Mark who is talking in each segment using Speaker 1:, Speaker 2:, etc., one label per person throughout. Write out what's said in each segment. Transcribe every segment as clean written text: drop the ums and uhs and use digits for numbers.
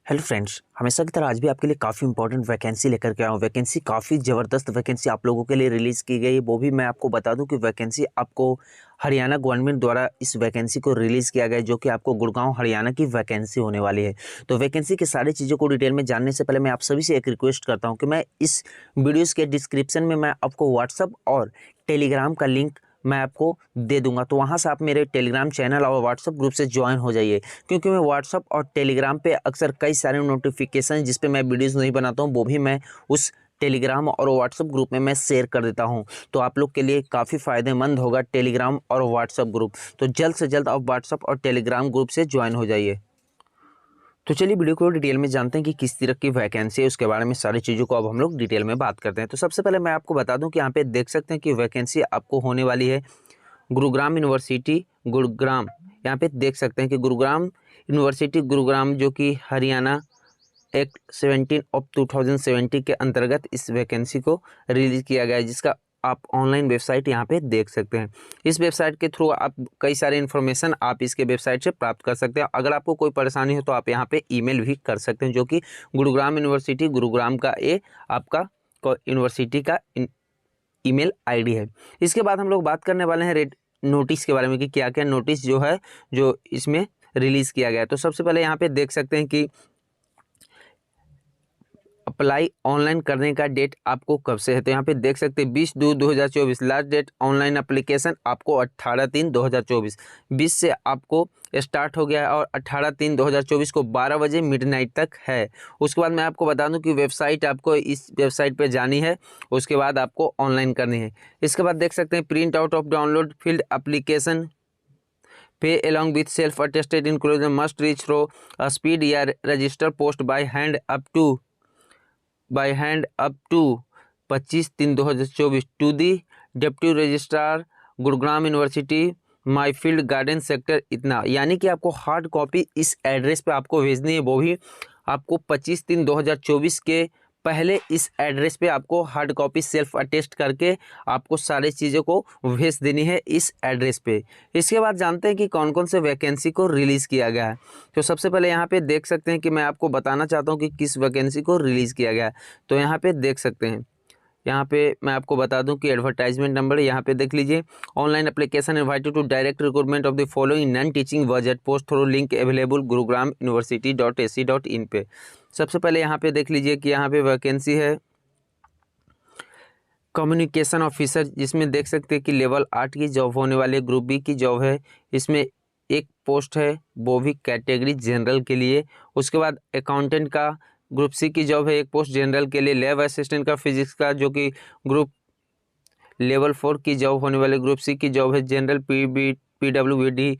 Speaker 1: Hello friends, हमेशा की तरह आज भी आपके लिए काफ़ी इंपॉर्टेंट वैकेंसी लेकर के आया हूँ। वैकेंसी काफ़ी ज़बरदस्त वैकेंसी आप लोगों के लिए रिलीज़ की गई है। वो भी मैं आपको बता दूं कि वैकेंसी आपको हरियाणा गवर्नमेंट द्वारा इस वैकेंसी को रिलीज़ किया गया है, जो कि आपको गुड़गांव हरियाणा की वैकेंसी होने वाली है। तो वैकेंसी की सारी चीज़ों को डिटेल में जानने से पहले मैं आप सभी से एक रिक्वेस्ट करता हूँ कि मैं इस वीडियोज़ के डिस्क्रिप्शन में मैं आपको व्हाट्सअप और टेलीग्राम का लिंक मैं आपको दे दूंगा, तो वहां से आप मेरे टेलीग्राम चैनल और व्हाट्सअप ग्रुप से ज्वाइन हो जाइए। क्योंकि मैं व्हाट्सअप और टेलीग्राम पे अक्सर कई सारे नोटिफिकेशन जिस पे मैं वीडियोज़ नहीं बनाता हूँ, वो भी मैं उस टेलीग्राम और व्हाट्सअप ग्रुप में मैं शेयर कर देता हूँ। तो आप लोग के लिए काफ़ी फ़ायदेमंद होगा टेलीग्राम और व्हाट्सअप ग्रुप। तो जल्द से जल्द आप व्हाट्सअप और टेलीग्राम ग्रुप से ज्वाइन हो जाइए। तो चलिए वीडियो को डिटेल में जानते हैं कि किस तरह की वैकेंसी है, उसके बारे में सारी चीज़ों को अब हम लोग डिटेल में बात करते हैं। तो सबसे पहले मैं आपको बता दूं कि यहाँ पे देख सकते हैं कि वैकेंसी आपको होने वाली है गुरुग्राम यूनिवर्सिटी गुरुग्राम। यहाँ पे देख सकते हैं कि गुरुग्राम यूनिवर्सिटी गुरुग्राम, जो कि हरियाणा एक्ट 17 ऑफ 2070 के अंतर्गत इस वैकेंसी को रिलीज किया गया है, जिसका आप ऑनलाइन वेबसाइट यहाँ पे देख सकते हैं। इस वेबसाइट के थ्रू आप कई सारे इन्फॉर्मेशन आप इसके वेबसाइट से प्राप्त कर सकते हैं। अगर आपको कोई परेशानी हो तो आप यहाँ पे ईमेल भी कर सकते हैं, जो कि गुरुग्राम यूनिवर्सिटी गुरुग्राम का ये आपका यूनिवर्सिटी का ईमेल आईडी है। इसके बाद हम लोग बात करने वाले हैं रेड नोटिस के बारे में कि क्या क्या नोटिस जो है जो इसमें रिलीज़ किया गया है। तो सबसे पहले यहाँ पे देख सकते हैं कि अप्लाई ऑनलाइन करने का डेट आपको कब से है। तो यहाँ पे देख सकते हैं 20/2/2024 लास्ट डेट ऑनलाइन एप्लीकेशन आपको 18/3/2024 20 से आपको स्टार्ट हो गया है और 18/3/2024 को 12 बजे मिडनाइट तक है। उसके बाद मैं आपको बता दूं कि वेबसाइट आपको इस वेबसाइट पे जानी है, उसके बाद आपको ऑनलाइन करनी है। इसके बाद देख सकते हैं print out of download field application पे along with self attested inclusion must reach through a speed या register post by hand up to 25/3/2024 to the deputy registrar Gurugram university Mayfield Garden sector इतना। यानी कि आपको hard copy इस address पे आपको भेजनी है, वो भी आपको 25/3/2024 के पहले इस एड्रेस पे आपको हार्ड कॉपी सेल्फ अटेस्ट करके आपको सारी चीज़ों को भेज देनी है इस एड्रेस पे। इसके बाद जानते हैं कि कौन कौन से वैकेंसी को रिलीज़ किया गया है। तो सबसे पहले यहाँ पे देख सकते हैं कि मैं आपको बताना चाहता हूँ कि किस वैकेंसी को रिलीज़ किया गया है। तो यहाँ पे देख सकते हैं, यहाँ पे मैं आपको बता दूं कि एडवर्टाइजमेंट नंबर यहाँ पे देख लीजिए। Online application invited to direct recruitment of the following non teaching budget post through link available Gurugram university पे। सबसे पहले यहाँ पे देख लीजिए कि यहाँ पे वैकेंसी है कम्युनिकेशन ऑफिसर, जिसमें देख सकते हैं कि लेवल 8 की जॉब होने वाली है, ग्रुप बी की जॉब है। इसमें एक पोस्ट है, वो भी कैटेगरी जनरल के लिए। उसके बाद अकाउंटेंट का ग्रुप सी की जॉब है, एक पोस्ट जनरल के लिए। लैब असिस्टेंट का फिजिक्स का, जो कि ग्रुप लेवल 4 की जॉब होने वाले, ग्रुप सी की जॉब है जनरल PWBD।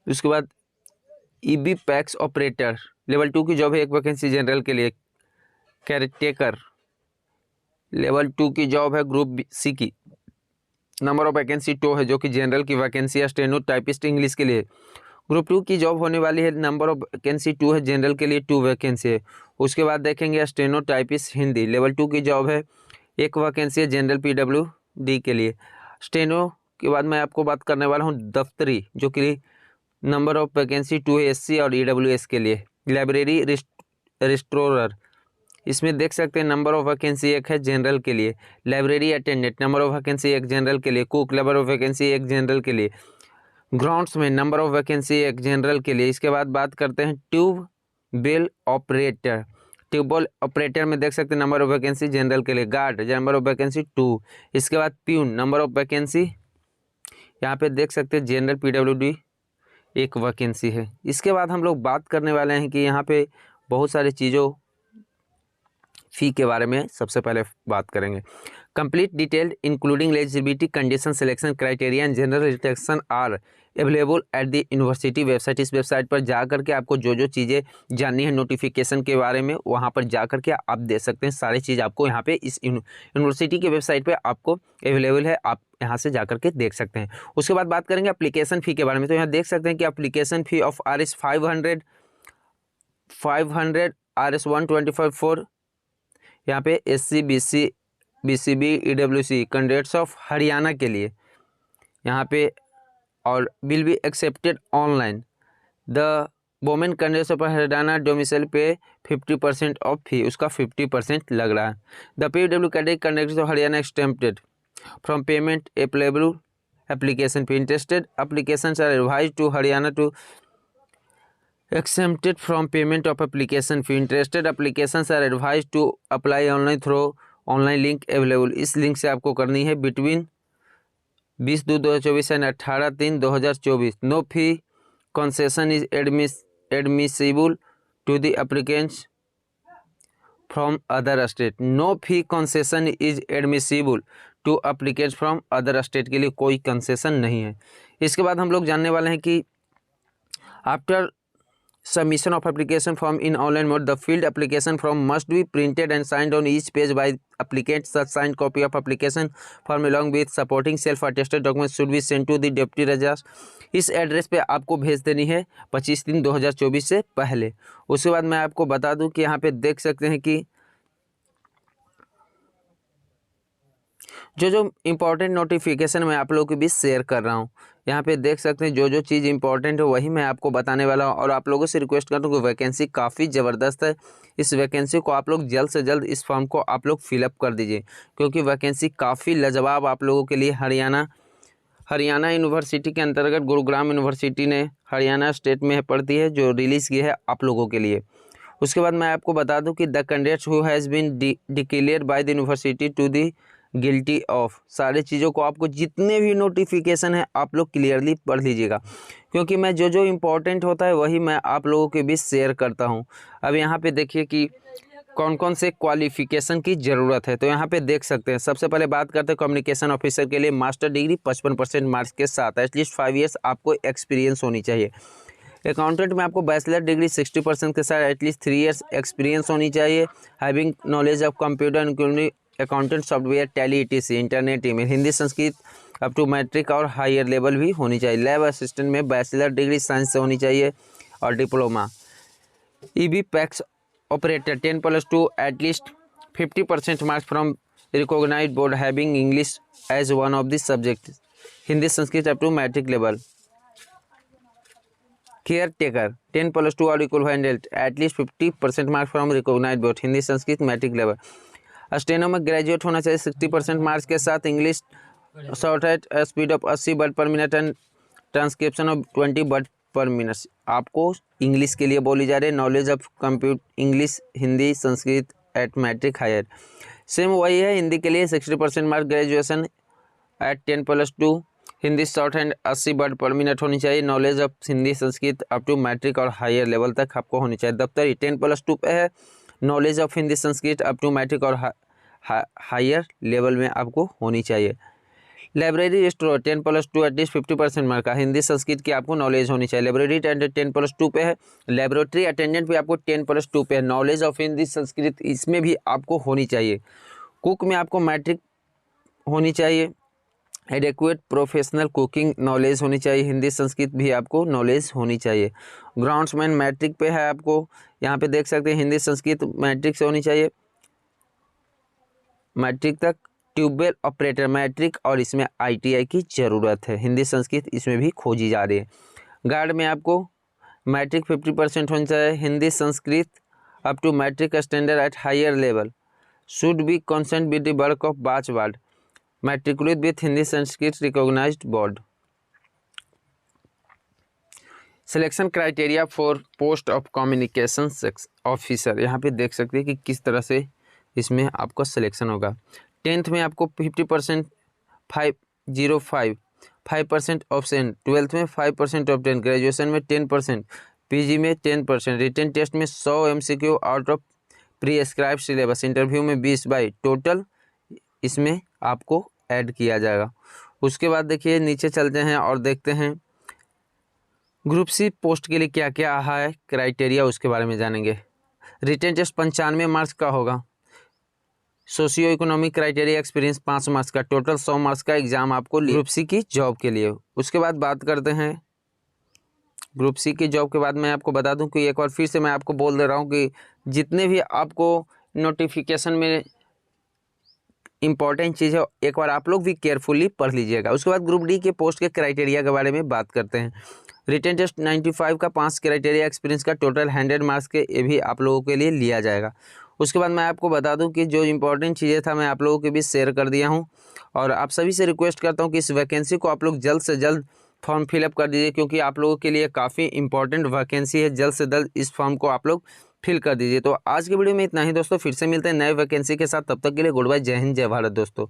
Speaker 1: उसके बाद EB पैक्स ऑपरेटर लेवल 2 की जॉब है, एक वैकेंसी जनरल के लिए। कैरेटेकर लेवल 2 की जॉब है ग्रुप सी की, नंबर ऑफ वैकेंसी 2 है, जो कि जनरल की वैकेंसी है। स्टेनो टाइपिस्ट इंग्लिश के लिए ग्रुप 2 की जॉब होने वाली है, नंबर ऑफ वैकेंसी 2 है, जनरल के लिए 2 वैकेंसी है। उसके बाद देखेंगे स्टेनो टाइपिस्ट हिंदी लेवल 2 की जॉब है, एक वैकेंसी है जनरल PWD के लिए। स्टेनो के बाद मैं आपको बात करने वाला हूँ दफ्तरी, जो कि नंबर ऑफ वैकेंसी 2 है SC और EWS के लिए। लाइब्रेरी रिस्टोरर, इसमें देख सकते हैं नंबर ऑफ वैकेंसी एक है जनरल के लिए। Library attendant number of vacancy एक जनरल के लिए। कुक नंबर ऑफ वैकेंसी एक जनरल के लिए। ग्राउंड्स में नंबर ऑफ वैकेंसी एक जनरल के लिए। इसके बाद बात करते हैं ट्यूबवेल ऑपरेटर, ट्यूबवेल ऑपरेटर में देख सकते हैं नंबर ऑफ वैकेंसी जनरल के लिए। Guard number of vacancy 2। इसके बाद प्यून नंबर ऑफ वैकेंसी यहाँ पे देख सकते हैं जनरल PWD एक वैकेंसी है। इसके बाद हम लोग बात करने वाले हैं कि यहाँ पे बहुत सारी चीज़ों फ़ी के बारे में सबसे पहले बात करेंगे। Complete detailed including eligibility condition selection criteria and general restriction are available at the university website. इस वेबसाइट पर जा करके आपको जो जो चीज़ें जाननी है नोटिफिकेशन के बारे में, वहाँ पर जा करके आप दे सकते हैं। सारी चीज़ आपको यहाँ पे इस यूनिवर्सिटी की वेबसाइट पर आपको अवेलेबल है, आप यहाँ से जा करके देख सकते हैं। उसके बाद बात करेंगे एप्लीकेशन फ़ी के बारे में। तो यहाँ देख सकते हैं कि application fee of RS 500 RS 125 for यहाँ पे SC BCB EWC candidates of Haryana के लिए यहाँ पे, और will be accepted online. The women candidates पर हरियाणा डोमिसाइल पे 50% ऑफ फी, उसका 50% लग रहा है। The PW candidate of Haryana exempted from payment applicable application fee. Interested applications are advised to Haryana to exempted from payment of application fee. Interested applications are advised to apply online through online link available. इस link से आपको करनी है between 20/2/2024 and 18/3/2024. No fee concession is admissible to the applicants from other state. No fee concession is admissible to applicants from other state के लिए कोई concession नहीं है. इसके बाद हम लोग जानने वाले हैं कि after submission of application form in online mode, the filled application form must be printed and signed on each page by applicant. Such signed copy of application form along with supporting self attested documents should be sent to the deputy registrar. इस address पे आपको भेज देनी है 25/3/2024 से पहले. उसके बाद मैं आपको बता दूं कि यहाँ पे देख सकते हैं कि जो इम्पोर्टेंट नोटिफिकेशन मैं आप लोगों के बीच शेयर कर रहा हूँ. यहाँ पे देख सकते हैं जो चीज़ इंपॉर्टेंट है वही मैं आपको बताने वाला हूँ. और आप लोगों से रिक्वेस्ट करता हूँ कि वैकेंसी काफ़ी ज़बरदस्त है. इस वैकेंसी को आप लोग जल्द से जल्द इस फॉर्म को आप लोग फिलअप कर दीजिए, क्योंकि वैकेंसी काफ़ी लाजवाब आप लोगों के लिए हरियाणा यूनिवर्सिटी के अंतर्गत गुरुग्राम यूनिवर्सिटी ने हरियाणा स्टेट में पड़ती है, जो रिलीज़ की है आप लोगों के लिए. उसके बाद मैं आपको बता दूँ कि the candidates who has been declared by the university to the guilty of. सारी चीज़ों को आपको जितने भी नोटिफिकेशन है आप लोग क्लियरली पढ़ लीजिएगा, क्योंकि मैं जो इम्पोर्टेंट होता है वही मैं आप लोगों के बीच शेयर करता हूं. अब यहाँ पे देखिए कि कौन कौन से क्वालिफिकेशन की ज़रूरत है. तो यहाँ पे देख सकते हैं. सबसे पहले बात करते हैं कम्युनिकेशन ऑफिसर के लिए मास्टर डिग्री 55% मार्क्स के साथ, एटलीस्ट 5 ईयर्स आपको एक्सपीरियंस होनी चाहिए. अकाउंटेंट में आपको बैचलर डिग्री 60% के साथ एटलीस्ट 3 ईयर्स एक्सपीरियंस होनी चाहिए. Having knowledge of computer including accountant software Tally ETC internet email Hindi Sanskrit up to matric और हायर लेवल भी होनी चाहिए. लैब असिस्टेंट में बैचलर डिग्री साइंस से होनी चाहिए और diploma. EB PACS operator 10+2 at least 50% marks from recognised board having English as one of the subject. Hindi Sanskrit up to matric level. Caretaker 10+2 और equivalent at least 50% marks from recognised board Hindi Sanskrit matric level. Steno में graduate होना चाहिए 60% marks के साथ. English shorthand speed of 80 word per minute and transcription of 20 word per minute. आपको English के लिए बोली जा रही है. Knowledge of computer English Hindi Sanskrit at matric higher. Same वही है हिंदी के लिए 60% marks graduation at 10+2. Hindi shorthand 80 word per minute होनी चाहिए. Knowledge of Hindi Sanskrit up to matric और हायर लेवल तक आपको होनी चाहिए. दफ्तरी 10+2 पे है. Knowledge of Hindi Sanskrit up to matric और हायर लेवल में आपको होनी चाहिए. लाइब्रेरी स्टोर 10+2 एटलीस्ट 50% मार्क का हिंदी संस्कृत की आपको नॉलेज होनी चाहिए. लाइब्रेरी अटेंडेंट 10+2 पे है. लेबोरेटरी अटेंडेंट भी आपको 10+2 पे है. नॉलेज ऑफ हिंदी संस्कृत इसमें भी आपको होनी चाहिए. कुक में आपको मैट्रिक होनी चाहिए. एडेक्वेट प्रोफेशनल कुकिंग नॉलेज होनी चाहिए. हिंदी संस्कृत भी आपको नॉलेज होनी चाहिए. ग्राउंड्समैन मैट्रिक पे है. आपको यहाँ पे देख सकते हैं हिंदी संस्कृत मैट्रिक से होनी चाहिए मैट्रिक तक. ट्यूबवेल ऑपरेटर मैट्रिक और इसमें ITI की ज़रूरत है. हिंदी संस्कृत इसमें भी खोजी जा रही है. गार्ड में आपको मैट्रिक 50% होनी चाहिए. Hindi Sanskrit up to matric standard at higher level. Should be concern with the work of बाच वार्ड. Matriculate with Hindi Sanskrit recognised board. Selection criteria for post of communication officer. यहाँ पे देख सकते हैं कि किस तरह से इसमें आपका सिलेक्शन होगा. 10th में आपको 50% 5% ऑप्शन. 12th में 5% ऑप्शन. ग्रेजुएशन में 10%. PG में 10%. रिटन टेस्ट में 100 MCQ out of prescribe syllabus. Interview में 20 बाई टोटल इसमें आपको ऐड किया जाएगा. उसके बाद देखिए नीचे चलते हैं और देखते हैं ग्रुप C पोस्ट के लिए क्या क्या है क्राइटेरिया, उसके बारे में जानेंगे. रिटन टेस्ट 95 मार्क्स का होगा. Socio economic criteria experience 5 marks का. टोटल 100 मार्क्स का एग्जाम आपको ग्रुप C की जॉब के लिए. उसके बाद बात करते हैं ग्रुप C की जॉब के बाद मैं आपको बता दूं कि एक बार फिर से मैं आपको बोल दे रहा हूं कि जितने भी आपको नोटिफिकेशन में इंपॉर्टेंट चीज़ है एक बार आप लोग भी केयरफुली पढ़ लीजिएगा. उसके बाद ग्रुप D के पोस्ट के क्राइटेरिया के बारे में बात करते हैं. रिटन टेस्ट 95 का 5 क्राइटेरिया एक्सपीरियंस का टोटल 100 मार्क्स के ये भी आप लोगों के लिए लिया जाएगा। उसके बाद मैं आपको बता दूं कि जो इंपॉर्टेंट चीज़ें था मैं आप लोगों के बीच शेयर कर दिया हूं, और आप सभी से रिक्वेस्ट करता हूं कि इस वैकेंसी को आप लोग जल्द से जल्द फॉर्म फिलअप कर दीजिए, क्योंकि आप लोगों के लिए काफ़ी इंपॉर्टेंट वैकेंसी है। जल्द से जल्द इस फॉर्म को आप लोग फिल कर दीजिए। तो आज की वीडियो में इतना ही दोस्तों, फिर से मिलते हैं नए वैकेंसी के साथ। तब तक के लिए गुड बाय, जय हिंद, जय भारत दोस्तों।